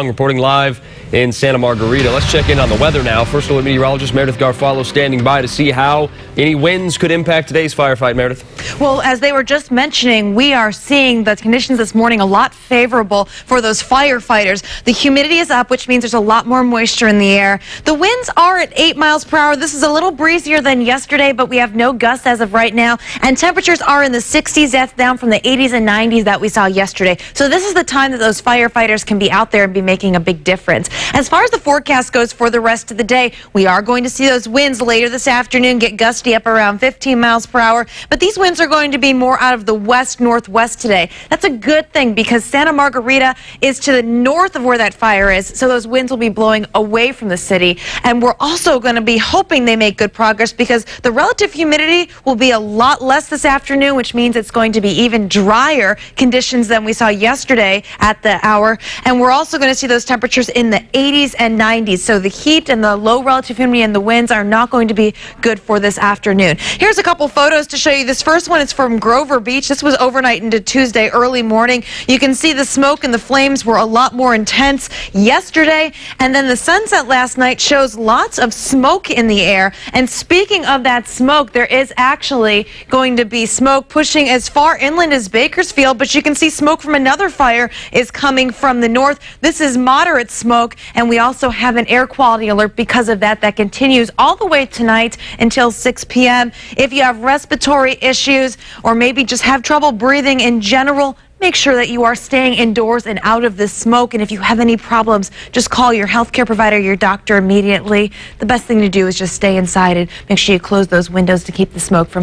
Long reporting live in Santa Margarita. Let's check in on the weather now. First alert meteorologist Meredith Garfalo standing by to see how any winds could impact today's firefight. Meredith. Well, as they were just mentioning, we are seeing the conditions this morning a lot favorable for those firefighters. The humidity is up, which means there's a lot more moisture in the air. The winds are at 8 miles per hour. This is a little breezier than yesterday, but we have no gusts as of right now. And temperatures are in the 60s. That's down from the 80s and 90s that we saw yesterday. So this is the time that those firefighters can be out there and be making a big difference. As far as the forecast goes for the rest of the day, we are going to see those winds later this afternoon get gusty up around 15 miles per hour. But these winds are going to be more out of the west-northwest today. That's a good thing because Santa Margarita is to the north of where that fire is. So those winds will be blowing away from the city. And we're also going to be hoping they make good progress because the relative humidity will be a lot less this afternoon, which means it's going to be even drier conditions than we saw yesterday at the hour. And we're also going to see those temperatures in the 80s and 90s. So the heat and the low relative humidity and the winds are not going to be good for this afternoon. Here's a couple photos to show you. This first one is from Grover Beach. This was overnight into Tuesday early morning. You can see the smoke and the flames were a lot more intense yesterday. And then the sunset last night shows lots of smoke in the air. And speaking of that smoke, there is actually going to be smoke pushing as far inland as Bakersfield, but you can see smoke from another fire is coming from the north. This is moderate smoke, and we also have an air quality alert because of that continues all the way tonight until 6 p.m. If you have respiratory issues or maybe just have trouble breathing in general, make sure that you are staying indoors and out of this smoke. And if you have any problems, just call your healthcare provider, your doctor immediately. The best thing to do is just stay inside and make sure you close those windows to keep the smoke from